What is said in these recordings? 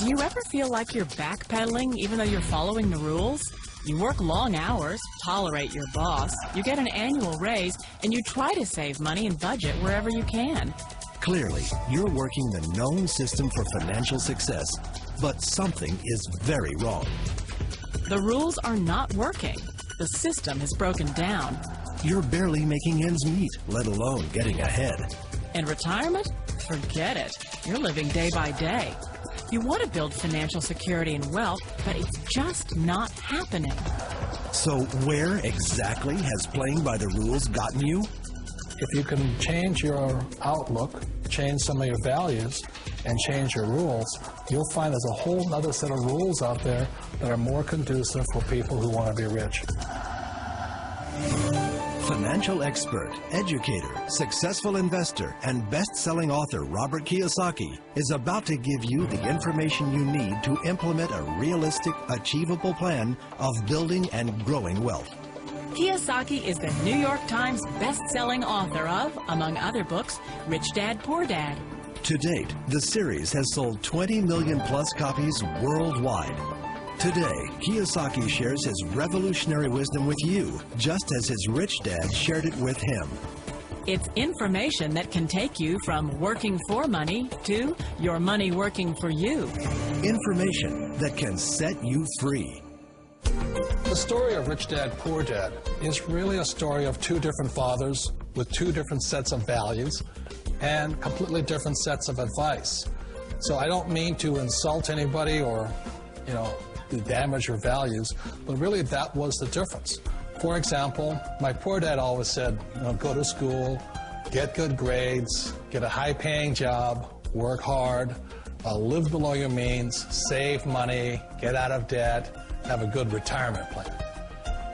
Do you ever feel like you're backpedaling even though you're following the rules? You work long hours, tolerate your boss, you get an annual raise, and you try to save money and budget wherever you can. Clearly, you're working the known system for financial success, but something is very wrong. The rules are not working. The system has broken down. You're barely making ends meet, let alone getting ahead. And retirement? Forget it. You're living day by day. You want to build financial security and wealth, but it's just not happening. So where exactly has playing by the rules gotten you? If you can change your outlook, change some of your values, and change your rules, you'll find there's a whole other set of rules out there that are more conducive for people who want to be rich. Financial expert, educator, successful investor, and best-selling author Robert Kiyosaki is about to give you the information you need to implement a realistic, achievable plan of building and growing wealth. Kiyosaki is the New York Times best-selling author of, among other books, Rich Dad, Poor Dad. To date, the series has sold 20 million plus copies worldwide. Today, Kiyosaki shares his revolutionary wisdom with you, just as his rich dad shared it with him. It's information that can take you from working for money to your money working for you. Information that can set you free. The story of Rich Dad, Poor Dad is really a story of two different fathers with two different sets of values and completely different sets of advice. So I don't mean to insult anybody or, to damage your values, but really that was the difference. For example, my poor dad always said, go to school, get good grades, get a high-paying job, work hard, live below your means, save money, get out of debt, have a good retirement plan.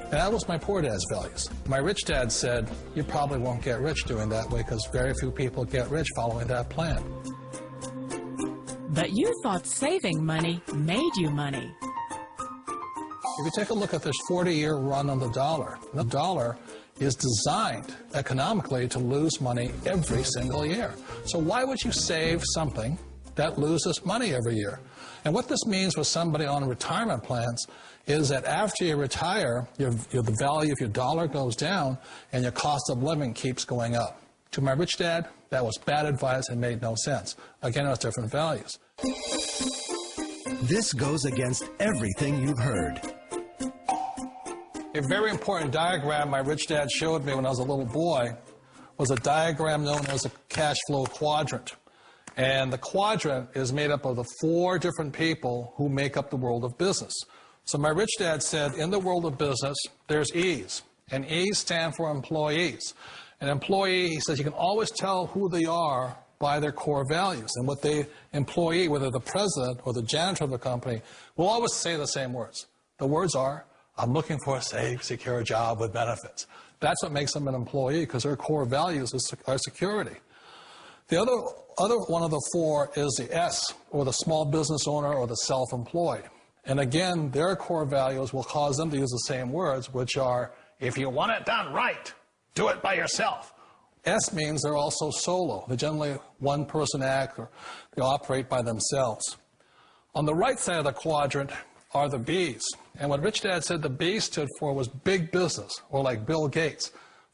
And that was my poor dad's values. My rich dad said, you probably won't get rich doing that way because very few people get rich following that plan. But you thought saving money made you money. If you take a look at this 40-year run on the dollar is designed economically to lose money every single year. So why would you save something that loses money every year? And what this means for somebody on retirement plans is that after you retire, the value of your dollar goes down and your cost of living keeps going up. To my rich dad, that was bad advice and made no sense. Again, it was different values. This goes against everything you've heard. A very important diagram my rich dad showed me when I was a little boy was a diagram known as a cash flow quadrant. And the quadrant is made up of the 4 different people who make up the world of business. So my rich dad said, in the world of business, there's E's. And E's stand for employees. An employee, he says, you can always tell who they are by their core values. And what the employee, whether the president or the janitor of the company, will always say the same words. The words are, I'm looking for a safe, secure job with benefits. That's what makes them an employee, because their core values are security. The other one of the 4 is the S, or the small business owner or the self-employed. And again, their core values will cause them to use the same words, which are, if you want it done right, do it by yourself. S means they're also solo. They're generally one-person act, or they operate by themselves. On the right side of the quadrant are the B's. And what Rich Dad said the B stood for was big business, or like Bill Gates.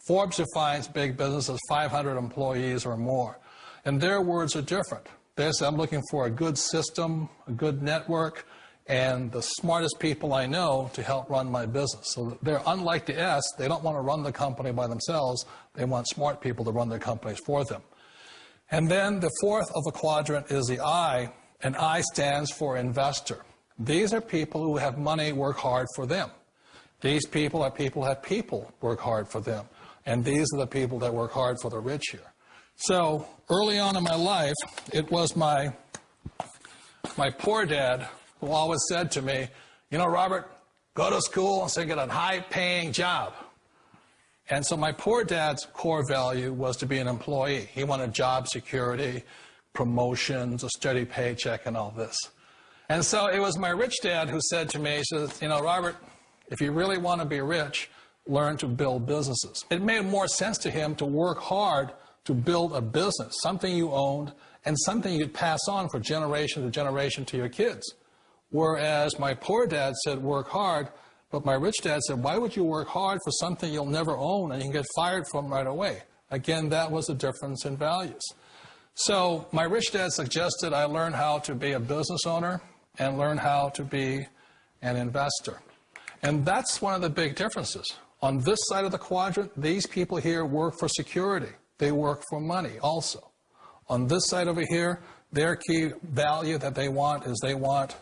Forbes defines big business as 500 employees or more. And their words are different. They say, I'm looking for a good system, a good network, and the smartest people I know to help run my business. So they're unlike the S. They don't want to run the company by themselves. They want smart people to run their companies for them. And then the 4th of the quadrant is the I, and I stands for investor. These are people who have money work hard for them. These people are people who have people work hard for them. And these are the people that work hard for the rich here. So early on in my life, it was my poor dad who always said to me, Robert, go to school and say get a high-paying job. And so my poor dad's core value was to be an employee. He wanted job security, promotions, a steady paycheck, and all this. And so it was my rich dad who said to me, he says, Robert, if you really want to be rich, learn to build businesses. It made more sense to him to work hard to build a business, something you owned and something you could pass on for generation to generation to your kids. Whereas my poor dad said, work hard, but my rich dad said, why would you work hard for something you'll never own and you can get fired from right away? Again, that was a difference in values. So my rich dad suggested I learn how to be a business owner and learn how to be an investor. And that's one of the big differences. On this side of the quadrant, these people here work for security. They work for money also. On this side over here, their key value that they want is they want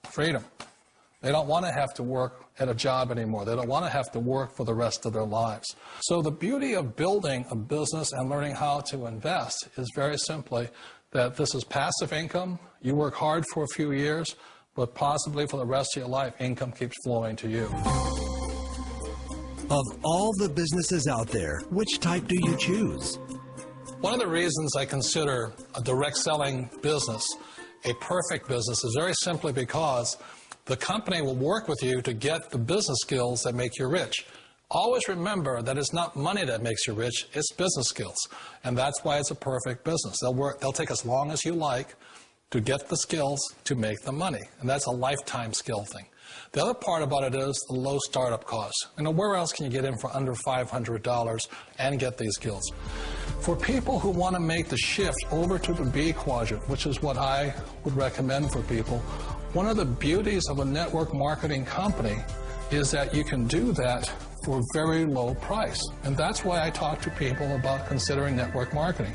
freedom. They don't want to have to work at a job anymore. They don't want to have to work for the rest of their lives. So the beauty of building a business and learning how to invest is very simply that this is passive income. You work hard for a few years, but possibly for the rest of your life, income keeps flowing to you. Of all the businesses out there, which type do you choose? One of the reasons I consider a direct selling business a perfect business is very simply because the company will work with you to get the business skills that make you rich. Always remember that it's not money that makes you rich, it's business skills. And that's why it's a perfect business. They'll take as long as you like to get the skills to make the money. And that's a lifetime skill thing. The other part about it is the low startup costs. Where else can you get in for under $500 and get these skills? For people who want to make the shift over to the B quadrant, which is what I would recommend for people, one of the beauties of a network marketing company is that you can do that for a very low price. And that's why I talk to people about considering network marketing.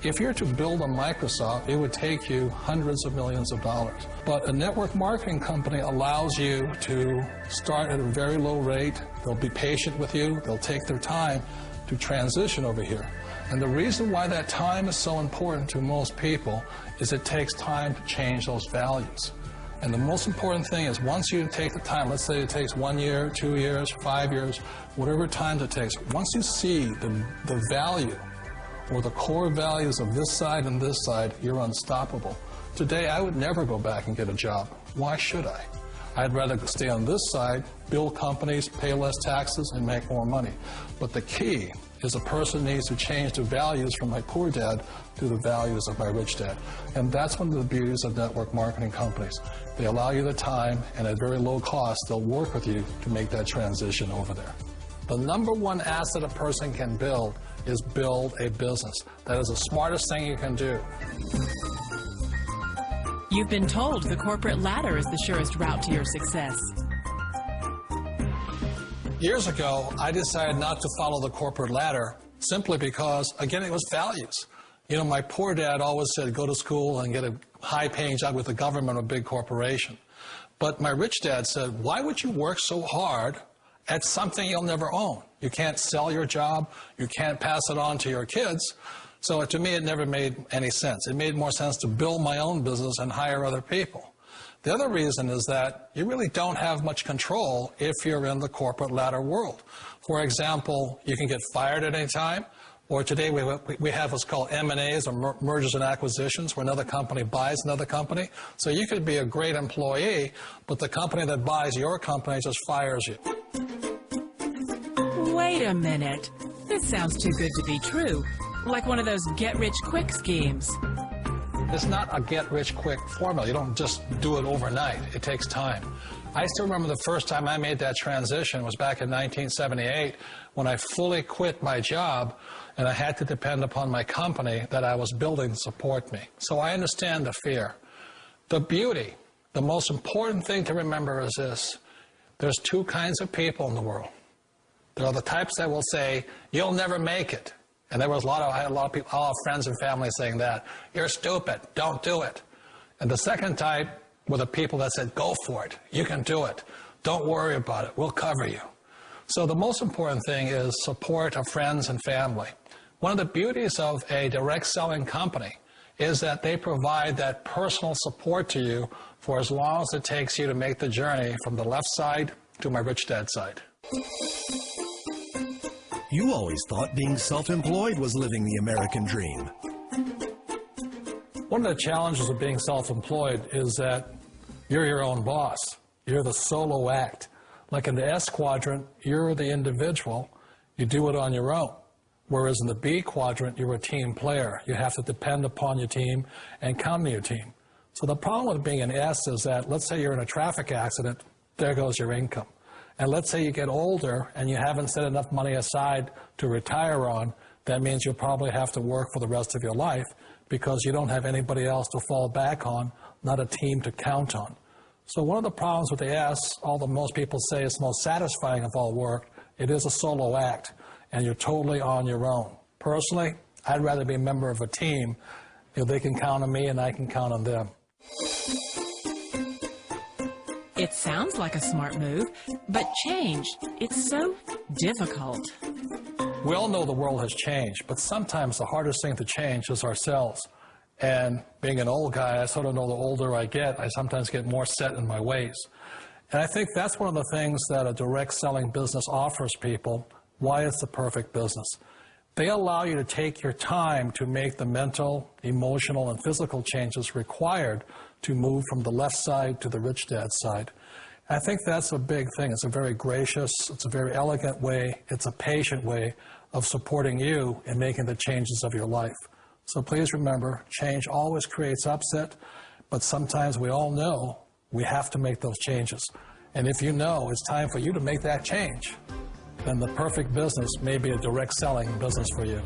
If you're to build a Microsoft, it would take you hundreds of millions of dollars. But a network marketing company allows you to start at a very low rate. They'll be patient with you. They'll take their time to transition over here. And the reason why that time is so important to most people is it takes time to change those values. And the most important thing is once you take the time, let's say it takes 1 year, 2 years, 5 years, whatever time it takes, once you see the value or the core values of this side and this side, you're unstoppable. Today, I would never go back and get a job. Why should I? I'd rather stay on this side, build companies, pay less taxes, and make more money. But the key is a person needs to change the values from my poor dad to the values of my rich dad. And that's one of the beauties of network marketing companies. They allow you the time, and at very low cost, they'll work with you to make that transition over there. The number one asset a person can build is build a business. That is the smartest thing you can do. You've been told the corporate ladder is the surest route to your success. Years ago, I decided not to follow the corporate ladder simply because, again, it was values. My poor dad always said, go to school and get a high-paying job with the government or a big corporation. But my rich dad said, why would you work so hard at something you'll never own? You can't sell your job. You can't pass it on to your kids. So to me, it never made any sense. It made more sense to build my own business and hire other people. The other reason is that you really don't have much control if you're in the corporate ladder world. For example, you can get fired at any time, or today we have what's called M&As, or mergers and acquisitions, where another company buys another company. So you could be a great employee, but the company that buys your company just fires you. Wait a minute. This sounds too good to be true. Like one of those get-rich-quick schemes. It's not a get-rich-quick formula. You don't just do it overnight. It takes time. I still remember the first time I made that transition was back in 1978 when I fully quit my job and I had to depend upon my company that I was building to support me. So I understand the fear. The beauty, the most important thing to remember is this. There's two kinds of people in the world. There are the types that will say, you'll never make it. And there was I had a lot of people, all friends and family saying that. You're stupid. Don't do it. And the second type were the people that said, go for it. You can do it. Don't worry about it. We'll cover you. So the most important thing is support of friends and family. One of the beauties of a direct selling company is that they provide that personal support to you for as long as it takes you to make the journey from the left side to my rich dad side. You always thought being self-employed was living the American dream. One of the challenges of being self-employed is that you're your own boss. You're the solo act. Like in the S quadrant, you're the individual. You do it on your own. Whereas in the B quadrant, you're a team player. You have to depend upon your team and count on your team. So the problem with being an S is that, let's say you're in a traffic accident, there goes your income. And let's say you get older and you haven't set enough money aside to retire on, that means you'll probably have to work for the rest of your life because you don't have anybody else to fall back on, not a team to count on. So one of the problems with the S, although most people say it's the most satisfying of all work, it is a solo act, and you're totally on your own. Personally, I'd rather be a member of a team. They can count on me and I can count on them. It sounds like a smart move, but change, it's so difficult. We all know the world has changed, but sometimes the hardest thing to change is ourselves. And being an old guy, I sort of know the older I get, I sometimes get more set in my ways. And I think that's one of the things that a direct selling business offers people, why it's the perfect business. They allow you to take your time to make the mental, emotional, and physical changes required to move from the left side to the rich dad side. I think that's a big thing. It's a very gracious, it's a very elegant way, it's a patient way of supporting you in making the changes of your life. So please remember, change always creates upset, but sometimes we all know we have to make those changes. And if you know it's time for you to make that change, then the perfect business may be a direct selling business for you.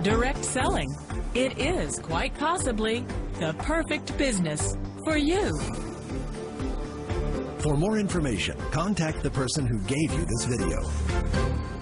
Direct selling. It is quite possibly the perfect business for you. For more information, contact the person who gave you this video.